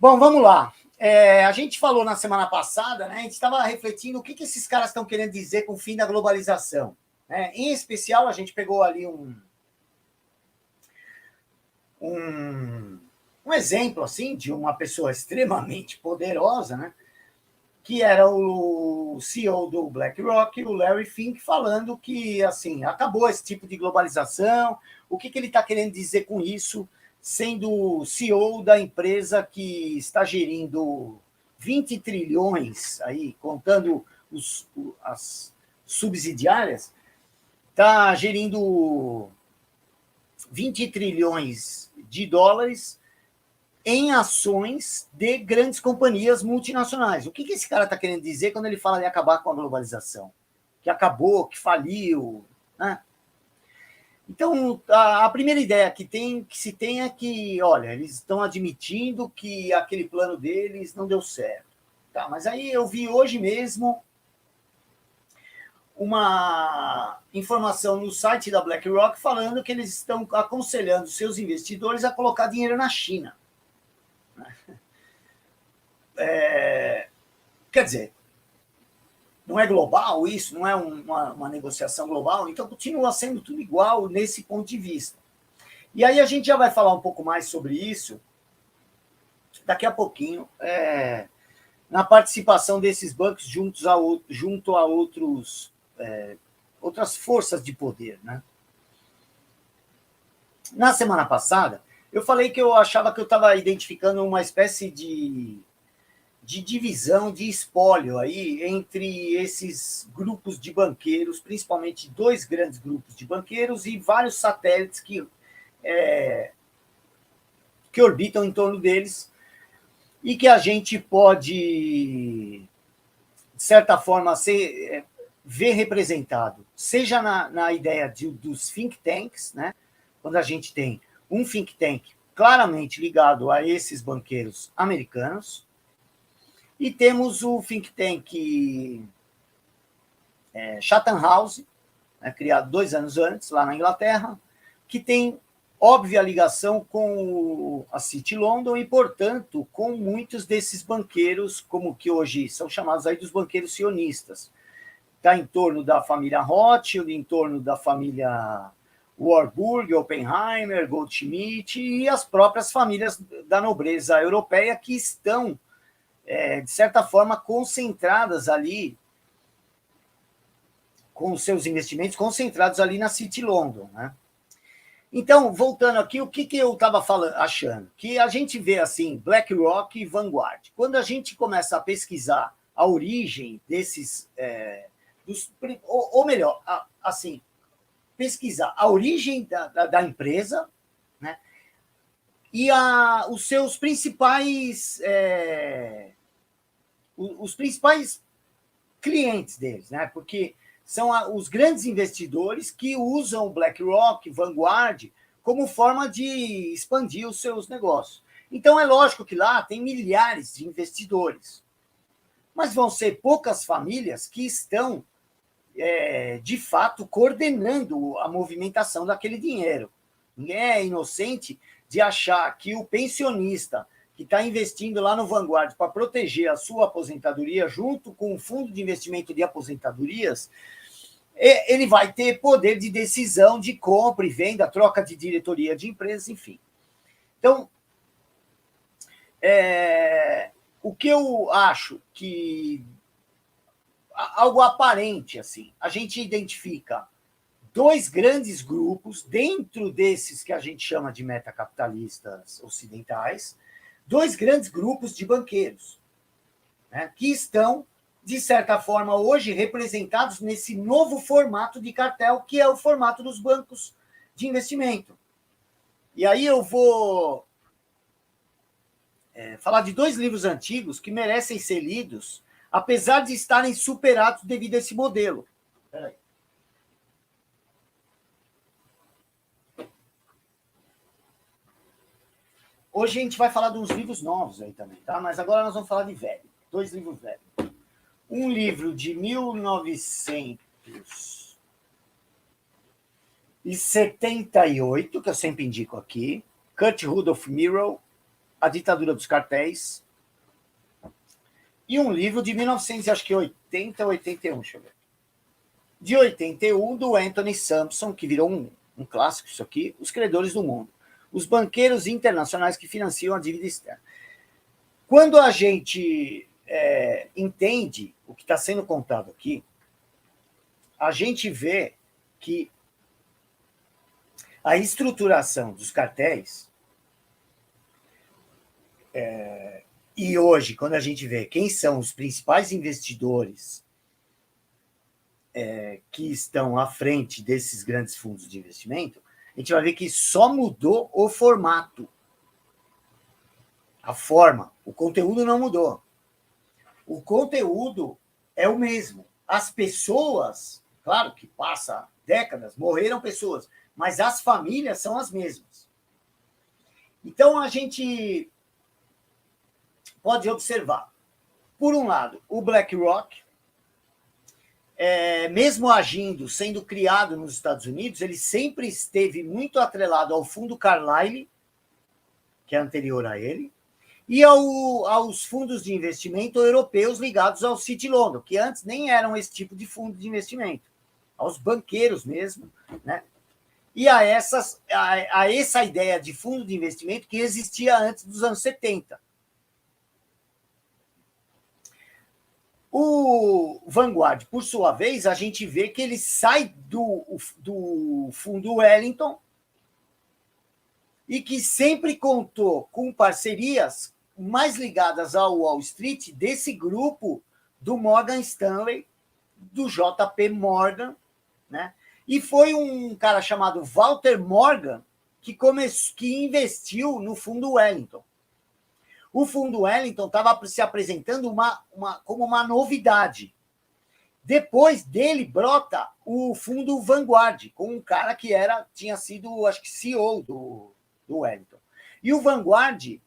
Bom, vamos lá. A gente falou na semana passada, né? A gente estava refletindo o que esses caras estão querendo dizer com o fim da globalização. Né? Em especial, a gente pegou ali um exemplo assim de uma pessoa extremamente poderosa, né? Que era o CEO do BlackRock, o Larry Fink, falando que assim acabou esse tipo de globalização. O que ele está querendo dizer com isso, sendo CEO da empresa que está gerindo 20 trilhões, aí, contando as subsidiárias, está gerindo 20 trilhões de dólares em ações de grandes companhias multinacionais. O que esse cara está querendo dizer quando ele fala de acabar com a globalização? Que acabou, que faliu, né? Então, a primeira ideia que se tem é que, olha, eles estão admitindo que aquele plano deles não deu certo. Tá, mas aí eu vi hoje mesmo uma informação no site da BlackRock falando que eles estão aconselhando seus investidores a colocar dinheiro na China. Quer dizer, não é global isso, não é uma negociação global, então continua sendo tudo igual nesse ponto de vista. E aí a gente já vai falar um pouco mais sobre isso daqui a pouquinho, na participação desses bancos junto a outras forças de poder. Né? Na semana passada, eu falei que eu achava que eu estava identificando uma espécie de divisão, de espólio aí entre esses grupos de banqueiros, principalmente dois grandes grupos de banqueiros e vários satélites que orbitam em torno deles e que a gente pode, de certa forma, ver representado, seja na ideia dos think tanks, né? Quando a gente tem um think tank claramente ligado a esses banqueiros americanos, e temos o think tank Chatham House, né, criado 2 anos antes, lá na Inglaterra, que tem óbvia ligação com a City London e, portanto, com muitos desses banqueiros, como que hoje são chamados aí dos banqueiros sionistas. Está em torno da família Rothschild, em torno da família Warburg, Oppenheimer, Goldschmidt e as próprias famílias da nobreza europeia que estão, de certa forma, concentradas ali, com os seus investimentos concentrados ali na City London. Né? Então, voltando aqui, o que eu estava achando? Que a gente vê assim, BlackRock e Vanguard. Quando a gente começa a pesquisar a origem desses, ou melhor, assim, pesquisar a origem da empresa, né? E os seus principais os principais clientes deles, né? Porque são os grandes investidores que usam BlackRock, Vanguard, como forma de expandir os seus negócios. Então, é lógico que lá tem milhares de investidores, mas vão ser poucas famílias que estão, de fato, coordenando a movimentação daquele dinheiro. Ninguém é inocente de achar que o pensionista que está investindo lá no Vanguard para proteger a sua aposentadoria, junto com o fundo de investimento de aposentadorias, ele vai ter poder de decisão de compra e venda, troca de diretoria de empresas, enfim. Então, o que eu acho que algo aparente, assim, a gente identifica 2 grandes grupos dentro desses que a gente chama de metacapitalistas ocidentais, 2 grandes grupos de banqueiros, né, que estão, de certa forma, hoje representados nesse novo formato de cartel, que é o formato dos bancos de investimento. E aí eu vou falar de 2 livros antigos que merecem ser lidos, apesar de estarem superados devido a esse modelo. Peraí. Hoje a gente vai falar de uns livros novos aí também, tá? Mas agora nós vamos falar de velho. 2 livros velhos. Um livro de 1978, que eu sempre indico aqui, Kurt Rudolph Mirrell, A Ditadura dos Cartéis, e um livro de 1980 ou 81, deixa eu ver. De 81, do Anthony Sampson, que virou um clássico isso aqui, Os Credores do Mundo. Os banqueiros internacionais que financiam a dívida externa. Quando a gente entende o que está sendo contado aqui, a gente vê que a estruturação dos cartéis, e hoje, quando a gente vê quem são os principais investidores que estão à frente desses grandes fundos de investimento, a gente vai ver que só mudou o formato. A forma, o conteúdo não mudou. O conteúdo é o mesmo. As pessoas, claro que passa décadas, morreram pessoas, mas as famílias são as mesmas. Então, a gente pode observar, por um lado, o BlackRock, mesmo agindo, sendo criado nos Estados Unidos, ele sempre esteve muito atrelado ao fundo Carlyle, que é anterior a ele, e aos fundos de investimento europeus ligados ao City London, que antes nem eram esse tipo de fundo de investimento, aos banqueiros mesmo, né? E a essa ideia de fundo de investimento que existia antes dos anos 70. O Vanguard, por sua vez, a gente vê que ele sai do fundo Wellington e que sempre contou com parcerias mais ligadas ao Wall Street desse grupo do Morgan Stanley, do JP Morgan, né? E foi um cara chamado Walter Morgan que investiu no fundo Wellington. O fundo Wellington estava se apresentando como uma novidade. Depois dele brota o fundo Vanguard, com um cara que tinha sido, acho que, CEO do Wellington. E o Vanguard,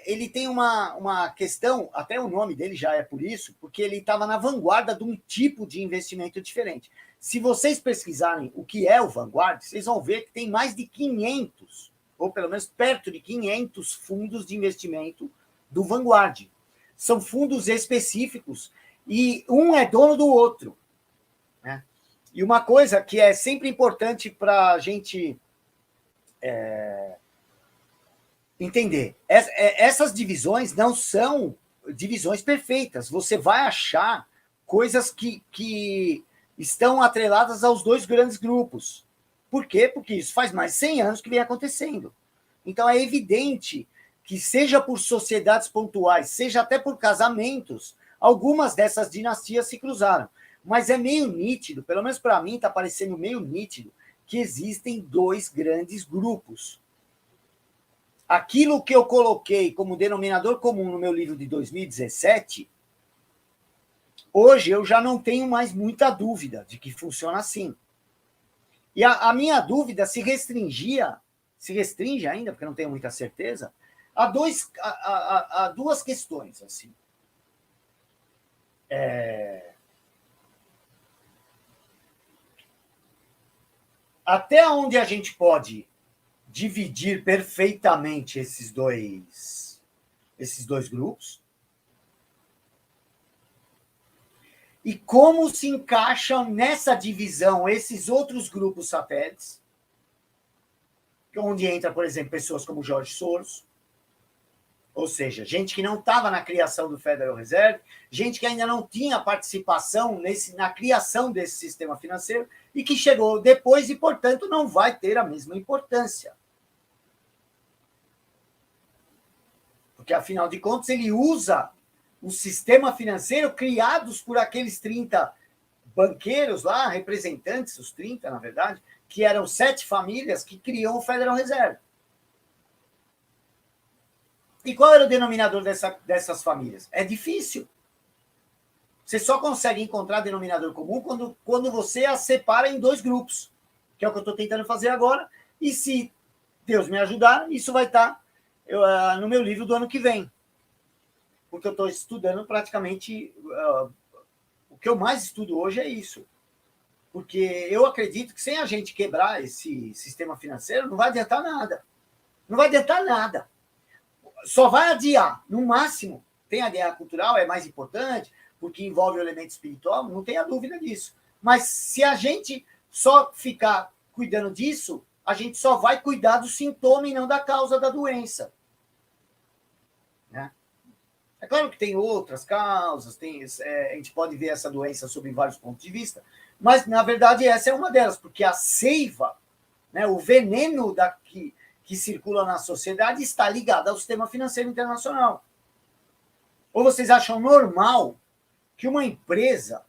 ele tem uma questão, até o nome dele já é por isso, porque ele estava na vanguarda de um tipo de investimento diferente. Se vocês pesquisarem o que é o Vanguard, vocês vão ver que tem mais de 500, ou pelo menos perto de 500 fundos de investimento do Vanguard. São fundos específicos e um é dono do outro, né? E uma coisa que é sempre importante para a gente entender, essas divisões não são divisões perfeitas. Você vai achar coisas que estão atreladas aos dois grandes grupos. Por quê? Porque isso faz mais de 100 anos que vem acontecendo. Então, é evidente que, seja por sociedades pontuais, seja até por casamentos, algumas dessas dinastias se cruzaram. Mas é meio nítido, pelo menos para mim está parecendo meio nítido, que existem dois grandes grupos. Aquilo que eu coloquei como denominador comum no meu livro de 2017, hoje eu já não tenho mais muita dúvida de que funciona assim. E a minha dúvida se restringe ainda, porque não tenho muita certeza, a duas questões. Assim. Até onde a gente pode dividir perfeitamente esses dois grupos, e como se encaixam nessa divisão esses outros grupos satélites, onde entra, por exemplo, pessoas como George Soros, ou seja, gente que não estava na criação do Federal Reserve, gente que ainda não tinha participação na criação desse sistema financeiro e que chegou depois e, portanto, não vai ter a mesma importância. Porque, afinal de contas, ele usa o sistema financeiro criados por aqueles 30 banqueiros lá, representantes, os 30, na verdade, que eram 7 famílias que criam o Federal Reserve. E qual era o denominador dessas famílias? É difícil. Você só consegue encontrar denominador comum quando você as separa em dois grupos, que é o que eu estou tentando fazer agora, e se Deus me ajudar, isso vai estar no meu livro do ano que vem. Porque eu estou estudando praticamente... o que eu mais estudo hoje é isso. Porque eu acredito que sem a gente quebrar esse sistema financeiro, não vai adiantar nada. Não vai adiantar nada. só vai adiar, no máximo. Tem a guerra cultural, é mais importante, porque envolve o elemento espiritual, não tenha dúvida disso. Mas se a gente só ficar cuidando disso, a gente só vai cuidar do sintoma e não da causa da doença. Né? É claro que tem outras causas, a gente pode ver essa doença sob vários pontos de vista, mas, na verdade, essa é uma delas, porque a seiva, né, o veneno que circula na sociedade está ligado ao sistema financeiro internacional. Ou vocês acham normal que uma empresa,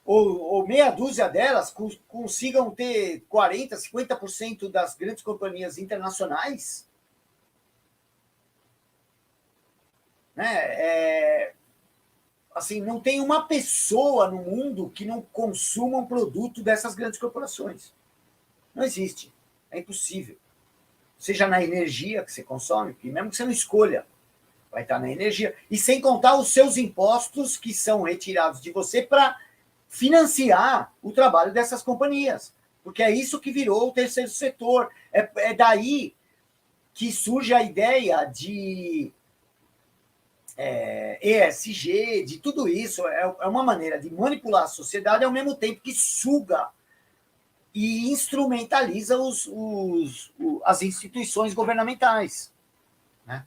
ou meia dúzia delas, consigam ter 40%, 50% das grandes companhias internacionais? Né? Assim, não tem uma pessoa no mundo que não consuma um produto dessas grandes corporações. Não existe. É impossível. Seja na energia que você consome, que mesmo que você não escolha, vai estar na energia. E sem contar os seus impostos que são retirados de você para financiar o trabalho dessas companhias. Porque é isso que virou o terceiro setor. É daí que surge a ideia de ESG, de tudo isso. É uma maneira de manipular a sociedade ao mesmo tempo que suga e instrumentaliza as instituições governamentais. Né?